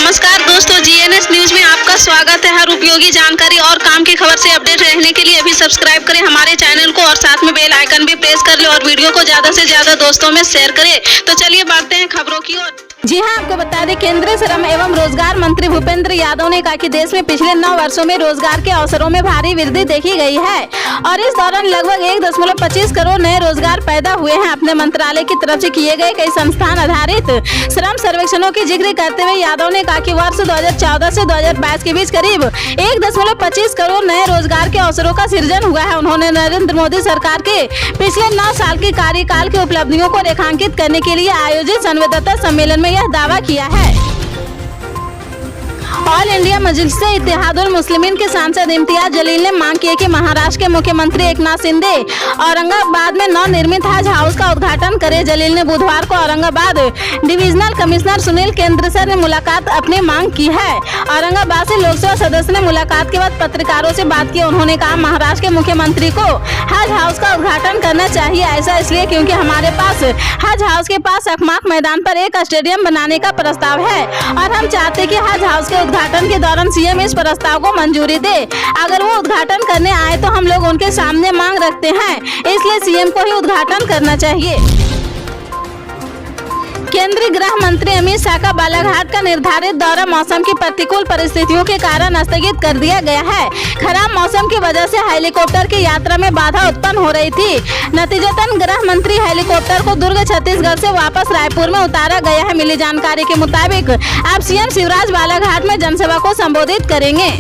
नमस्कार दोस्तों, GNS news में आपका स्वागत है। हर उपयोगी जानकारी और काम की खबर से अपडेट रहने के लिए अभी सब्सक्राइब करें हमारे चैनल को और साथ में बेल आइकन भी प्रेस कर ले और वीडियो को ज्यादा से ज्यादा दोस्तों में शेयर करें। तो चलिए बढ़ते हैं खबरों की ओर। जी हां, आपको बता दें, केंद्रीय श्रम एवं रोजगार मंत्री भूपेंद्र यादव ने कहा कि देश में पिछले 9 वर्षों में रोजगार के अवसरों में भारी वृद्धि देखी गई है और इस दौरान लगभग 1.25 करोड़ नए रोजगार पैदा हुए हैं। अपने मंत्रालय की तरफ से किए गए कई संस्थान आधारित श्रम सर्वेक्षणों की जिक्र करते हुए यादव ने कहा कि वर्ष 2014 से 2022 के बीच करीब 1.25 करोड़ नए रोजगार के अवसरों का सृजन हुआ है। उन्होंने नरेंद्र मोदी सरकार के पिछले 9 साल के कार्यकाल की उपलब्धियों को रेखांकित करने के लिए आयोजित संवाददाता सम्मेलन में यह दावा किया है। ऑल इंडिया मजलिस-ए इत्तेहादुल मुस्लिमीन के सांसद इम्तियाज जलील ने मांग की है कि महाराष्ट्र के मुख्यमंत्री एकनाथ शिंदे औरंगाबाद में नवनिर्मित हज हाउस का उद्घाटन करें। जलील ने बुधवार को औरंगाबाद डिविजनल कमिश्नर सुनील केंद्र से मुलाकात अपनी मांग की है। औरंगाबाद से लोकसभा सदस्य ने मुलाकात के बाद पत्रकारों से बात की। उन्होंने कहा, महाराष्ट्र के मुख्यमंत्री को हज हाउस का उद्घाटन करना चाहिए। ऐसा इसलिए क्योंकि हमारे पास हज हाउस के पास अखमाक मैदान पर एक स्टेडियम बनाने का प्रस्ताव है और हम चाहते कि हज हाउस के उद्घाटन के दौरान सीएम इस प्रस्ताव को मंजूरी दे। अगर वो उद्घाटन करने आए तो हम लोग उनके सामने मांग रखते हैं, इसलिए सीएम को ही उद्घाटन करना चाहिए। केंद्रीय गृह मंत्री अमित शाह का बालाघाट का निर्धारित दौरा मौसम की प्रतिकूल परिस्थितियों के कारण स्थगित कर दिया गया है। खराब मौसम की वजह से हेलीकॉप्टर की यात्रा में बाधा उत्पन्न हो रही थी। नतीजतन गृह मंत्री हेलीकॉप्टर को दुर्ग छत्तीसगढ़ से वापस रायपुर में उतारा गया है। मिली जानकारी के मुताबिक अब सीएम शिवराज बालाघाट में जनसभा को संबोधित करेंगे।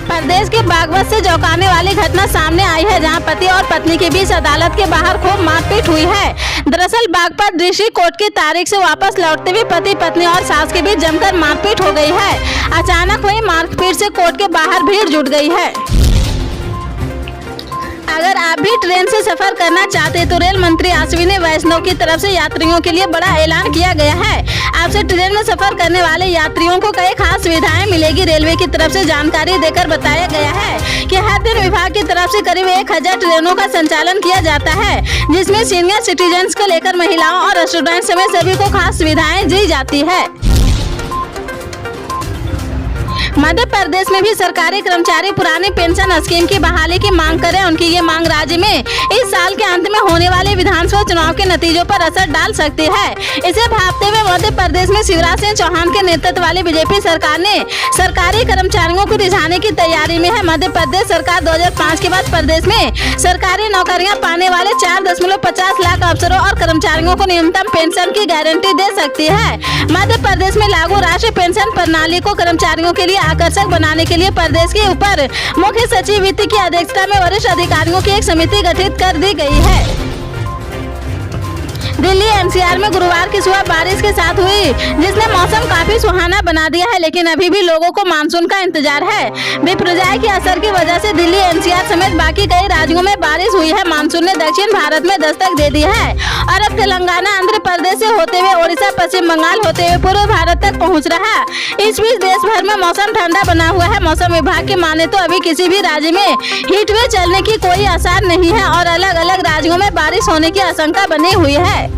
प्रदेश के बागपत से चौंकाने वाली घटना सामने आई है, जहां पति और पत्नी के बीच अदालत के बाहर खूब मारपीट हुई है। दरअसल बागपत डिस्ट्रिक्ट कोर्ट की तारीख से वापस लौटते हुए पति पत्नी और सास के बीच जमकर मारपीट हो गई है। अचानक हुई मारपीट से कोर्ट के बाहर भीड़ जुट गई है। अगर आप भी ट्रेन से सफर करना चाहते हैं तो रेल मंत्री अश्विनी वैष्णव की तरफ से यात्रियों के लिए बड़ा ऐलान किया गया है। आपसे ट्रेन में सफर करने वाले यात्रियों को कई खास सुविधाएं मिलेगी। रेलवे की तरफ से जानकारी देकर बताया गया है कि हर दिन विभाग की तरफ से करीब 1000 ट्रेनों का संचालन किया जाता है, जिसमें सीनियर सिटीजन्स को लेकर महिलाओं और स्टूडेंट समेत सभी को खास सुविधाएं दी जाती है। मध्य प्रदेश में भी सरकारी कर्मचारी पुरानी पेंशन स्कीम की बहाली की मांग कर रहे हैं। उनकी ये मांग राज्य में इस साल के अंत में होने वाले विधानसभा चुनाव के नतीजों पर असर डाल सकती है। इसे भांपते हुए मध्य प्रदेश में शिवराज सिंह चौहान के नेतृत्व वाली बीजेपी सरकार ने सरकारी कर्मचारियों को रिझाने की तैयारी में है। मध्य प्रदेश सरकार 2005 के बाद प्रदेश में सरकारी नौकरियां पाने वाले 4.50 लाख अफसरों और कर्मचारियों को न्यूनतम पेंशन की गारंटी दे सकती है। मध्य प्रदेश में लागू राष्ट्रीय पेंशन प्रणाली को कर्मचारियों के लिए आकर्षक बनाने के लिए प्रदेश के ऊपर मुख्य सचिव वित्त की अध्यक्षता में वरिष्ठ अधिकारियों की एक समिति गठित कर दी गई है। दिल्ली एनसीआर में गुरुवार की सुबह बारिश के साथ हुई, जिसने मौसम काफी सुहाना बना दिया है, लेकिन अभी भी लोगों को मानसून का इंतजार है। विपर्जय के असर की वजह से दिल्ली एनसीआर समेत बाकी कई राज्यों में बारिश हुई है। मानसून ने दक्षिण भारत में दस्तक दे दी है और अब तेलंगाना, आंध्र प्रदेश से होते हुए ओडिशा, पश्चिम बंगाल होते हुए पूर्व भारत तक पहुँच रहा है। इस बीच देश भर में मौसम ठंडा बना हुआ है। मौसम विभाग की माने तो अभी किसी भी राज्य में हीट वेव चलने की कोई आसार नहीं है और अलग अलग राज्यों में बारिश होने की आशंका बनी हुई है।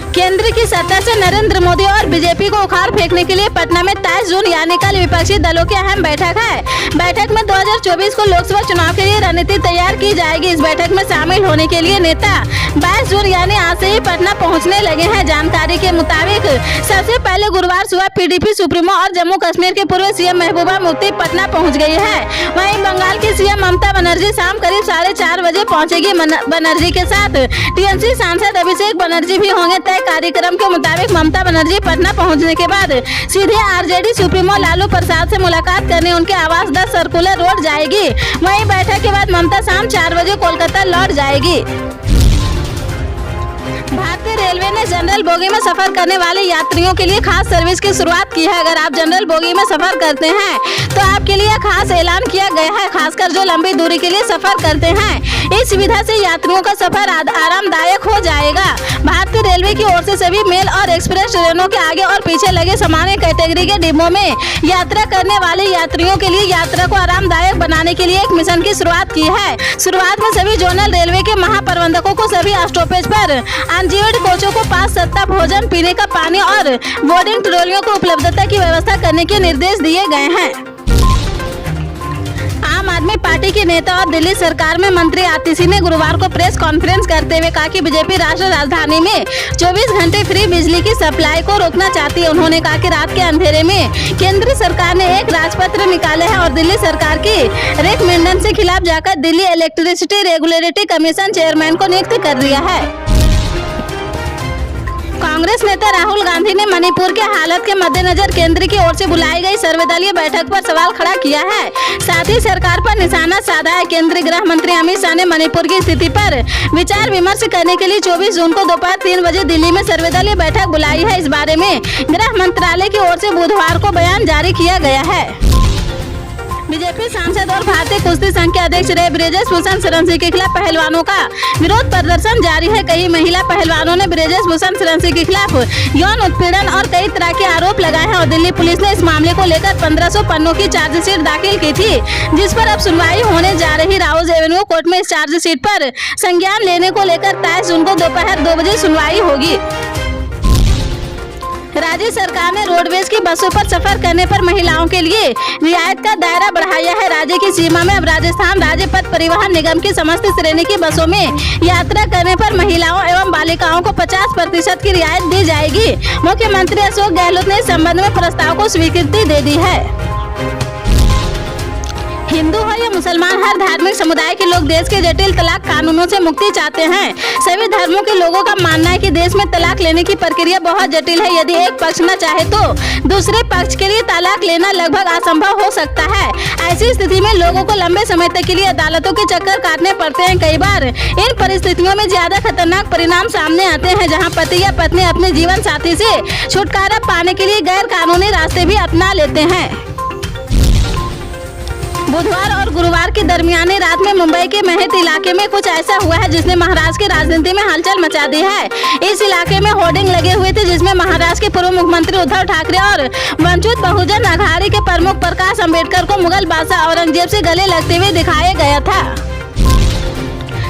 केंद्र की सत्ता से नरेंद्र मोदी और बीजेपी को उखाड़ फेंकने के लिए पटना में 23 जून यानी कल विपक्षी दलों की अहम बैठक है। बैठक में 2024 को लोकसभा चुनाव के लिए रणनीति तैयार की जाएगी। इस बैठक में शामिल होने के लिए नेता 22 जून यानी आज से ही पटना पहुंचने लगे हैं। जानकारी के मुताबिक सबसे पहले गुरुवार सुबह पीडीपी सुप्रीमो और जम्मू कश्मीर के पूर्व सीएम महबूबा मुफ्ती पटना पहुँच गई है। वहीं बंगाल की सीएम ममता बनर्जी शाम करीब 4:30 बजे पहुँचेगी। बनर्जी के साथ टीएमसी सांसद अभिषेक बनर्जी भी होंगे। तय कार्यक्रम के मुताबिक ममता बनर्जी पटना पहुंचने के बाद सीधे आरजेडी सुप्रीमो लालू प्रसाद से मुलाकात करने उनके आवास 10 सर्कुलर रोड जाएगी। वहीं बैठक के बाद ममता शाम 4 बजे कोलकाता लौट जाएगी। भारतीय रेलवे ने जनरल बोगी में सफर करने वाले यात्रियों के लिए खास सर्विस की शुरुआत की है। अगर आप जनरल बोगी में सफर करते हैं तो आपके लिए खास ऐलान किया गया है, खासकर जो लंबी दूरी के लिए सफर करते हैं। इस सुविधा से यात्रियों का सफर आरामदायक हो जाएगा। भारतीय रेलवे की ओर से सभी मेल और एक्सप्रेस ट्रेनों के आगे और पीछे लगे सामान्य कैटेगरी के डिब्बों में यात्रा करने वाले यात्रियों के लिए यात्रा को आरामदायक बनाने के लिए एक मिशन की शुरुआत की है। शुरुआत में सभी जोनल रेलवे के महाप्रबंधकों को सभी स्टॉपेज पर अनजीवर्ड कोचों को पास सत्ता, भोजन, पीने का पानी और बोर्डिंग ट्रॉलियों को उपलब्धता की व्यवस्था करने के निर्देश दिए गए हैं। आम आदमी पार्टी के नेता और दिल्ली सरकार में मंत्री आतिशी ने गुरुवार को प्रेस कॉन्फ्रेंस करते हुए कहा कि बीजेपी राष्ट्रीय राजधानी में 24 घंटे फ्री बिजली की सप्लाई को रोकना चाहती है। उन्होंने कहा कि रात के अंधेरे में केंद्र सरकार ने एक राजपत्र निकाला है और दिल्ली सरकार की रिकमेंडेशन के खिलाफ जाकर Delhi electricity regulatory commission chairman को नियुक्त कर दिया है। कांग्रेस नेता राहुल गांधी ने मणिपुर के हालत के मद्देनजर केंद्र की ओर से बुलाई गई सर्वदलीय बैठक पर सवाल खड़ा किया है। साथ ही सरकार पर निशाना साधा है। केंद्रीय गृह मंत्री अमित शाह ने मणिपुर की स्थिति पर विचार विमर्श करने के लिए 24 जून को दोपहर 3 बजे दिल्ली में सर्वदलीय बैठक बुलाई है। इस बारे में गृह मंत्रालय की ओर से बुधवार को बयान जारी किया गया है। बीजेपी सांसद और भारतीय कुश्ती संघ के अध्यक्ष रहे ब्रिजेश भूषण शरण सिंह के खिलाफ पहलवानों का विरोध प्रदर्शन जारी है। कई महिला पहलवानों ने ब्रिजेश भूषण शरण सिंह के खिलाफ यौन उत्पीड़न और कई तरह के आरोप लगाए हैं और दिल्ली पुलिस ने इस मामले को लेकर 1500 पन्नों की चार्जशीट दाखिल की थी, जिस पर अब सुनवाई होने जा रही। राउज एवेन्यू कोर्ट में इस चार्जशीट पर संज्ञान लेने को लेकर 23 जून को दोपहर 2 बजे सुनवाई होगी। राज्य सरकार ने रोडवेज की बसों पर सफर करने पर महिलाओं के लिए रियायत का दायरा बढ़ाया है। राज्य की सीमा में अब राजस्थान राज्य पथ परिवहन निगम की समस्त श्रेणी की बसों में यात्रा करने पर महिलाओं एवं बालिकाओं को 50% की रियायत दी जाएगी। मुख्यमंत्री अशोक गहलोत ने इस संबंध में प्रस्ताव को स्वीकृति दे दी है। हिंदू हो या मुसलमान, हर धार्मिक समुदाय के लोग देश के जटिल तलाक कानूनों से मुक्ति चाहते हैं। सभी धर्मों के लोगों का मानना है कि देश में तलाक लेने की प्रक्रिया बहुत जटिल है। यदि एक पक्ष न चाहे तो दूसरे पक्ष के लिए तलाक लेना लगभग असंभव हो सकता है। ऐसी स्थिति में लोगों को लंबे समय तक के लिए अदालतों के चक्कर काटने पड़ते हैं। कई बार इन परिस्थितियों में ज्यादा खतरनाक परिणाम सामने आते हैं, जहाँ पति या पत्नी अपने जीवन साथी से छुटकारा पाने के लिए गैर कानूनी रास्ते भी अपना लेते हैं। बुधवार और गुरुवार की दरमियानी रात में मुंबई के महत इलाके में कुछ ऐसा हुआ है जिसने महाराष्ट्र की राजनीति में हलचल मचा दी है। इस इलाके में होर्डिंग लगे हुए थे जिसमें महाराष्ट्र के पूर्व मुख्यमंत्री उद्धव ठाकरे और वंचित बहुजन अघाड़ी के प्रमुख प्रकाश अंबेडकर को मुगल बादशाह औरंगजेब से गले लगते हुए दिखाया गया था।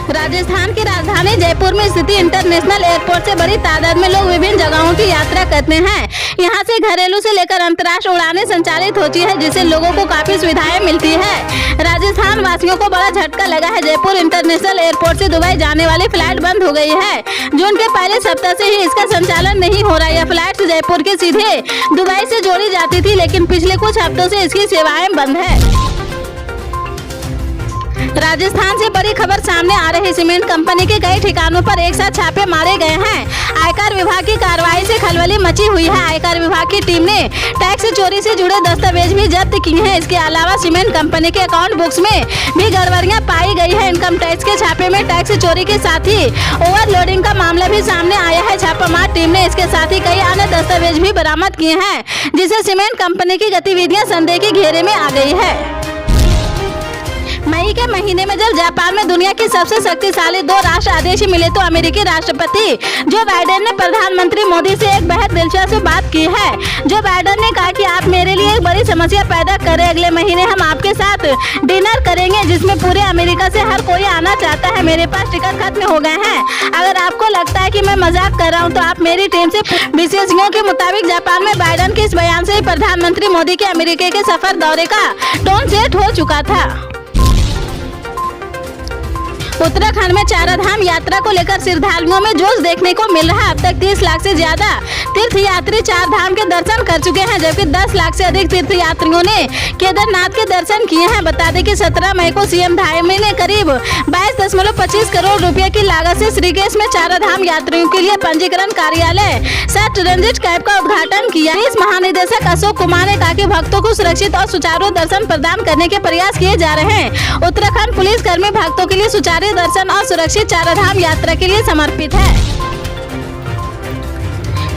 राजस्थान की राजधानी जयपुर में स्थित इंटरनेशनल एयरपोर्ट से बड़ी तादाद में लोग विभिन्न जगहों की यात्रा करते हैं। यहाँ से घरेलू से लेकर अंतर्राष्ट्रीय उड़ानें संचालित होती है, जिससे लोगों को काफी सुविधाएं मिलती है। राजस्थान वासियों को बड़ा झटका लगा है। जयपुर इंटरनेशनल एयरपोर्ट से दुबई जाने वाली फ्लाइट बंद हो गई है। जून के पहले सप्ताह से ही इसका संचालन नहीं हो रहा है। यह फ्लाइट जयपुर के सीधे दुबई से जोड़ी जाती थी, लेकिन पिछले कुछ हफ्तों से इसकी सेवाएं बंद है। राजस्थान से बड़ी खबर सामने आ रही। सीमेंट कंपनी के कई ठिकानों पर एक साथ छापे मारे गए हैं। आयकर विभाग की कार्रवाई से खलबली मची हुई है। आयकर विभाग की टीम ने टैक्स चोरी से जुड़े दस्तावेज भी जब्त किए हैं। इसके अलावा सीमेंट कंपनी के अकाउंट बुक्स में भी गड़बड़ियां पाई गई है। इनकम टैक्स के छापे में टैक्स चोरी के साथ ही ओवरलोडिंग का मामला भी सामने आया है। छापामार टीम ने इसके साथ ही कई अन्य दस्तावेज भी बरामद किए हैं, जिससे सीमेंट कंपनी की गतिविधियां संदेह के घेरे में आ गई है। मई के महीने में जब जापान में दुनिया की सबसे शक्तिशाली 2 राष्ट्र आदेश मिले तो अमेरिकी राष्ट्रपति जो बाइडेन ने प्रधानमंत्री मोदी से एक बेहद दिलचस्प बात की है। जो बाइडेन ने कहा कि आप मेरे लिए एक बड़ी समस्या पैदा कर रहे। अगले महीने हम आपके साथ डिनर करेंगे जिसमें पूरे अमेरिका से हर कोई आना चाहता है। मेरे पास टिकट खत्म हो गए हैं। अगर आपको लगता है कि मैं मजाक कर रहा हूँ तो आप मेरी टीम से विशेषज्ञों के मुताबिक जापान में बाइडेन के इस बयान से प्रधानमंत्री मोदी के अमेरिका के सफर दौरे का टोन सेट हो चुका था। उत्तराखंड में चाराधाम यात्रा को लेकर श्रद्धालुओं में जोश देखने को मिल रहा है। अब तक 30 लाख से ज्यादा तीर्थयात्री चारधाम के दर्शन कर चुके हैं, जबकि 10 लाख से अधिक तीर्थयात्रियों ने केदारनाथ के दर्शन किए हैं। बता दें कि 17 मई को सीएम धामी ने करीब 22.25 करोड़ रुपए की लागत से ऋषिकेश में चाराधाम यात्रियों के लिए पंजीकरण कार्यालय सह ट्रांजिट कैंप का उद्घाटन किया। इस महानिदेशक अशोक कुमार ने कहा कि भक्तों को सुरक्षित और सुचारू दर्शन प्रदान करने के प्रयास किए जा रहे हैं। उत्तराखंड पुलिस कर्मी भक्तों के लिए सुचारू दर्शन और सुरक्षित चाराधाम यात्रा के लिए समर्पित है।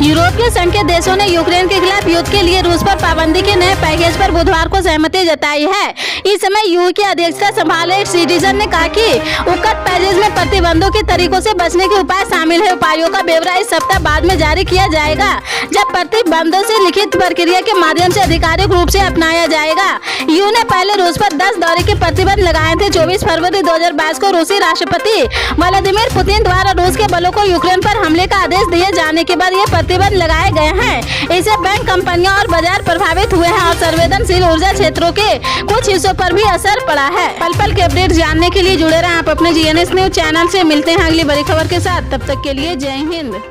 यूरोपीय संघ के देशों ने यूक्रेन के खिलाफ युद्ध के लिए रूस पर पाबंदी के नए पैकेज पर बुधवार को सहमति जताई है। इस समय यूएई की अध्यक्षता संभाले सिटीजन ने कहा कि उक्त पैकेज में प्रतिबंधों के तरीकों से बचने के उपाय शामिल है। उपायों का ब्यौरा इस सप्ताह बाद में जारी किया जाएगा, जब प्रतिबंधों से लिखित प्रक्रिया के माध्यम से आधिकारिक रूप से अपनाया जाएगा। यूएई ने पहले रूस पर 10 दौरे के प्रतिबंध लगाए थे। 24 फरवरी 2022 को रूसी राष्ट्रपति व्लादिमीर पुतिन द्वारा रूस के बलों को यूक्रेन पर हमले का आदेश दिए जाने के बाद ये प्रतिबंध लगाए गए हैं। इससे बैंक कंपनियां और बाजार प्रभावित हुए हैं और संवेदनशील ऊर्जा क्षेत्रों के कुछ हिस्सों पर भी असर पड़ा है। पल पल के अपडेट जानने के लिए जुड़े रहें आप अपने GNS न्यूज चैनल से। मिलते हैं अगली बड़ी खबर के साथ, तब तक के लिए जय हिंद।